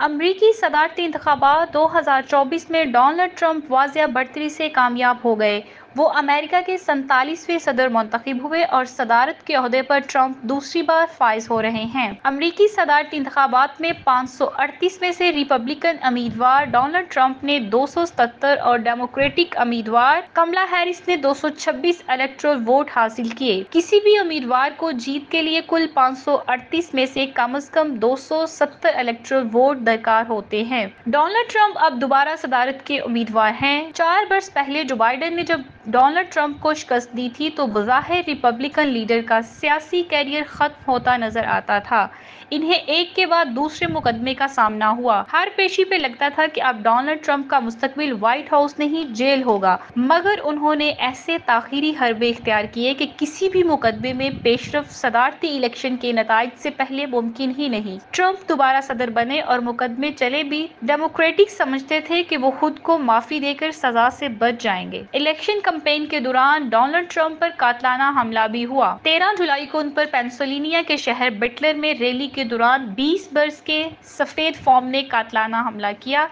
امریکی صدارتی انتخابات 2024 میں ڈونلڈ ٹرمپ واضح برتری سے کامیاب ہو گئے۔ وہ امریکہ کے 47ویں صدر منتخب ہوئے اور صدارت کے عہدے پر ٹرمپ دوسری بار فائز ہو رہے ہیں۔ امریکی صدارتی انتخابات میں 538 میں سے ریپبلکن امیدوار ڈونلڈ ٹرمپ نے 277 اور ڈیموکریٹک امیدوار کملا ہیرس نے 226 الیکٹورل ووٹ حاصل کیے۔ کسی بھی امیدوار کو جیت کے لیے کل 538 میں سے کم از کم 270 الیکٹورل ووٹ درکار ہوتے ہیں۔ ڈونلڈ ٹرمپ اب دوبارہ صدارت کے امیدوار ہیں۔ 4 برس پہلے جو بائیڈن نے جب ڈونلڈ ٹرمپ کو شکست دی تھی تو بظاہر ریپبلکن لیڈر کا سیاسی کیریئر ختم ہوتا نظر آتا تھا۔ انہیں ایک کے بعد دوسرے مقدمے کا سامنا ہوا۔ ہر پیشی پہ لگتا تھا کہ اب ڈونلڈ ٹرمپ کا مستقبل وائٹ ہاؤس نہیں جیل ہوگا، مگر انہوں نے ایسے تاخیری حربے اختیار کیے کہ کسی بھی مقدمے میں پیش رفت صدارتی الیکشن کے نتائج سے پہلے ممکن ہی نہیں۔ ٹرمپ دوبارہ صدر بنے اور مقدمے چلے بھی ڈیموکریٹک سمجھتے تھے کہ وہ خود کو معافی دے کر سزا سے بچ جائیں گے۔ الیکشن کمپین کے دوران ڈونلڈ ٹرمپ پر قاتلانہ حملہ بھی ہوا۔ 13 جولائی کو ان پر پینسلوینیا کے شہر بٹلر میں ریلی کے دوران 20 برس کے سفید فام نے قاتلانہ حملہ کیا۔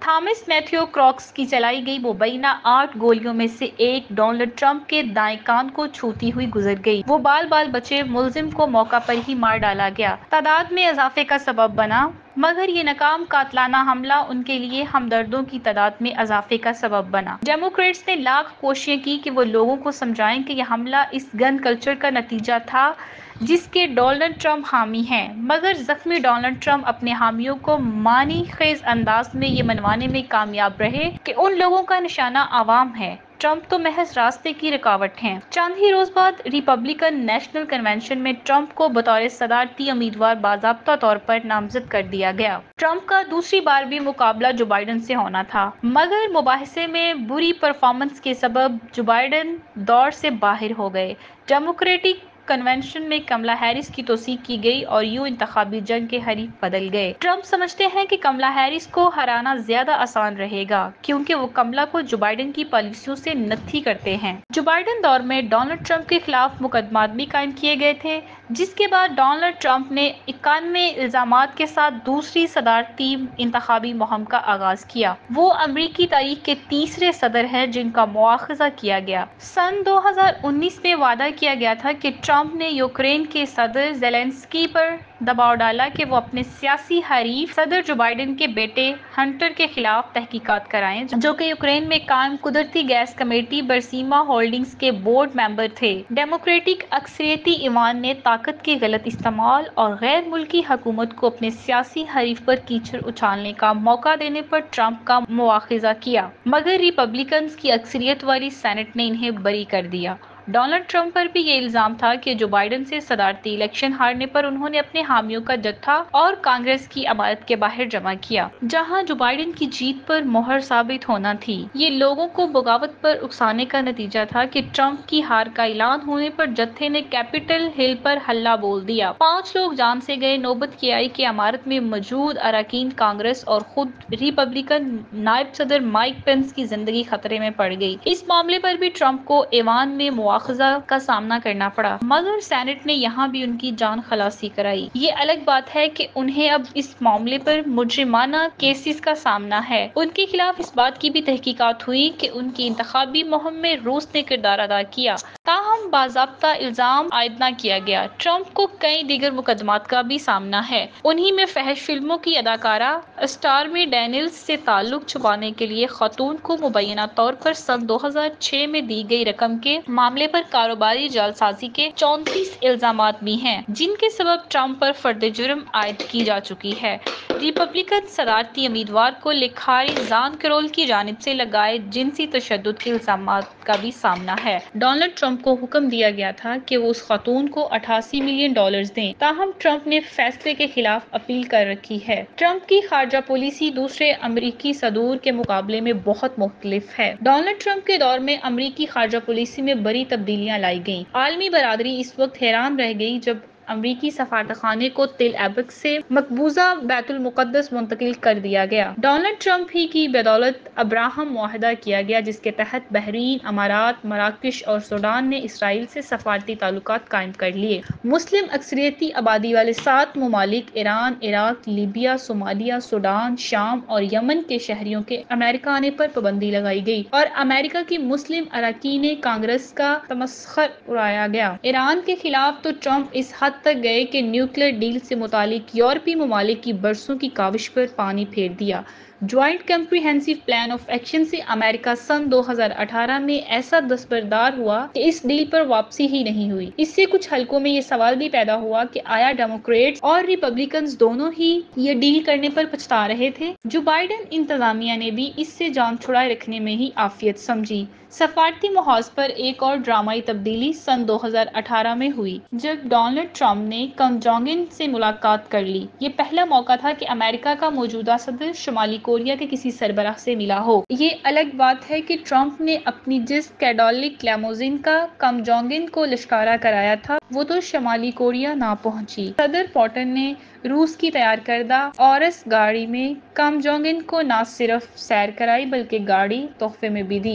تھامس میتھیو کراکس کی چلائی گئی مبینہ 8 گولیوں میں سے ایک ڈونلڈ ٹرمپ کے دائیں کان کو چھوتی ہوئی گزر گئی۔ وہ بال بال بچے، ملزم کو موقع پر ہی مار ڈالا گیا۔ تعداد میں اضافے کا سبب بنا، مگر یہ ناکام قاتلانہ حملہ ان کے لیے ہمدردوں کی تعداد میں اضافے کا سبب بنا۔ ڈیموکریٹس نے لاکھ کوششیں کی کہ وہ لوگوں کو سمجھائیں کہ یہ حملہ اس گن کلچر کا نتیجہ تھا جس کے ڈونلڈ ٹرمپ حامی ہیں، مگر زخمی ڈونلڈ ٹرمپ اپنے حامیوں کو معنی خیز انداز میں یہ منوانے میں کامیاب رہے کہ ان لوگوں کا نشانہ عوام ہے، ٹرمپ تو محض راستے کی رکاوٹ ہیں۔ چند ہی روز بعد ریپبلکن نیشنل کنونشن میں ٹرمپ کو بطور صدارتی امیدوار باضابطہ طور پر نامزد کر دیا گیا۔ ٹرمپ کا دوسری بار بھی مقابلہ جو بائیڈن سے ہونا تھا، مگر مباحثے میں بری پرفارمنس کے سبب جو بائیڈن دوڑ سے باہر ہو گئے۔ ڈیموکریٹک کنونشن میں کملا ہیرس کی توثیق کی گئی اور یوں انتخابی جنگ کے حریف بدل گئے۔ ٹرمپ سمجھتے ہیں کہ کملا ہیرس کو ہرانا زیادہ آسان رہے گا کیونکہ وہ کملا کو جو بائیڈن کی پالیسیوں سے نتھی کرتے ہیں۔ جو بائیڈن دور میں ڈونلڈ ٹرمپ کے خلاف مقدمات بھی قائم کیے گئے تھے، جس کے بعد ڈونلڈ ٹرمپ نے 91 الزامات کے ساتھ دوسری صدارتی انتخابی مہم کا آغاز کیا۔ وہ امریکی تاریخ کے تیسرے صدر ہیں جن کا مواخذہ کیا گیا۔ سن 2019 میں وعدہ کیا گیا تھا کہ ٹرمپ نے یوکرین کے صدر زیلنسکی پر دباؤ ڈالا کہ وہ اپنے سیاسی حریف صدر جو بائیڈن کے بیٹے ہنٹر کے خلاف تحقیقات کرائیں، جو کہ یوکرین میں قائم قدرتی گیس کمیٹی برسیما ہولڈنگز کے بورڈ ممبر تھے۔ ڈیموکریٹک اکثریتی ایوان نے طاقت کے غلط استعمال اور غیر ملکی حکومت کو اپنے سیاسی حریف پر کیچڑ اچھالنے کا موقع دینے پر ٹرمپ کا مواخذہ کیا، مگر ریپبلکنز کی اکثریت والی سینٹ نے انہیں بری کر دیا۔ ڈونلڈ ٹرمپ پر بھی یہ الزام تھا کہ جو بائیڈن سے صدارتی الیکشن ہارنے پر انہوں نے اپنے حامیوں کا جتھا اور کانگریس کی عمارت کے باہر جمع کیا، جہاں جو بائیڈن کی جیت پر مہر ثابت ہونا تھی۔ یہ لوگوں کو بغاوت پر اکسانے کا نتیجہ تھا کہ ٹرمپ کی ہار کا اعلان ہونے پر جتھے نے کیپٹل ہل پر ہلہ بول دیا۔ 5 لوگ جان سے گئے۔ نوبت یہ آئی کہ عمارت میں موجود اراکین کانگریس اور خود ریپبلکن نائب صدر مائک پینس کی زندگی خطرے میں پڑ گئی۔ اس معاملے پر بھی ٹرمپ کو ایوان میں مواخذہ کا سامنا کرنا پڑا، مگر سینٹ نے یہاں بھی ان کی جان خلاصی کرائی۔ یہ الگ بات ہے کہ انہیں اب اس معاملے پر مجرمانہ کیسز کا سامنا ہے۔ ان کے خلاف اس بات کی بھی تحقیقات ہوئی کہ ان کی انتخابی مہم میں روس نے کردار ادا کیا، تاہم باضابطہ الزام عائد نہ کیا گیا۔ ٹرمپ کو کئی دیگر مقدمات کا بھی سامنا ہے۔ انہی میں فحش فلموں کی اداکارہ اسٹارمی ڈینیلز سے تعلق چھپانے کے لیے خاتون کو مبینہ طور پر سن 2006 میں دی گئی رقم کے معاملے پر کاروباری جعلسازی کے 34 الزامات بھی ہیں، جن کے سبب ٹرمپ پر فرد جرم عائد کی جا چکی ہے۔ ریپبلکن صدارتی امیدوار کو لکھاری جان کیرول کی جانب سے لگائے جنسی تشدد کے الزامات کا بھی سامنا ہے۔ ڈونلڈ ٹرمپ کو حکم دیا گیا تھا کہ وہ اس خاتون کو $88 ملین دیں، تاہم ٹرمپ نے فیصلے کے خلاف اپیل کر رکھی ہے۔ ٹرمپ کی خارجہ پالیسی دوسرے امریکی صدور کے مقابلے میں بہت مختلف ہے۔ ڈونلڈ ٹرمپ کے دور میں امریکی خارجہ پالیسی میں بڑی تبدیلیاں لائی گئیں۔ عالمی برادری اس وقت حیران رہ گئی جب امریکی سفارتخانے کو تل ایبک سے مقبوضہ بیت المقدس منتقل کر دیا گیا۔ ڈونلڈ ٹرمپ ہی کی بدولت ابراہم معاہدہ کیا گیا، جس کے تحت بحرین، امارات، مراکش اور سوڈان نے اسرائیل سے سفارتی تعلقات قائم کر لیے۔ مسلم اکثریتی آبادی والے 7 ممالک Iran, Iraq, Libya, Somalia, Sudan, شام اور یمن کے شہریوں کے امریکہ آنے پر پابندی لگائی گئی اور امریکہ کی مسلم اراکین کانگریس کا تمسخر اڑایا گیا۔ ایران کے خلاف تو ٹرمپ اس حد تک گئے کہ نیوکلیئر ڈیل سے متعلق یورپی ممالک کی برسوں کی کاوش پر پانی پھیر دیا۔ Joint comprehensive plan of action سے امریکہ سن 2018 میں ایسا دستبردار ہوا کہ اس ڈیل پر واپسی ہی نہیں ہوئی۔ اس سے کچھ حلقوں میں یہ سوال بھی پیدا ہوا کہ آیا ڈیموکریٹس اور ریپبلکنز دونوں ہی یہ ڈیل کرنے پر پچھتا رہے تھے؟ جو بائیڈن انتظامیہ نے بھی اس سے جان چھڑائے رکھنے میں ہی عافیت سمجھی۔ سفارتی محاذ پر ایک اور ڈرامائی تبدیلی سن 2018 میں ہوئی، جب ڈونلڈ ٹرمپ نے کم جونگ ان سے ملاقات کر لی۔ یہ پہلا موقع تھا کہ امریکہ کا موجودہ صدر شمالی کوریا کے کسی سربراہ سے ملا ہو۔ یہ الگ بات ہے کہ ٹرمپ نے اپنی جس کیڈالک لیموزین کا کم جونگ ان کو لشکارہ کرایا تھا، وہ تو شمالی کوریا نہ پہنچی۔ صدر پوٹن نے روس کی تیار کردہ اورس گاڑی میں کم جونگ ان کو نہ صرف سیر کرائی بلکہ گاڑی تحفے میں بھی دی۔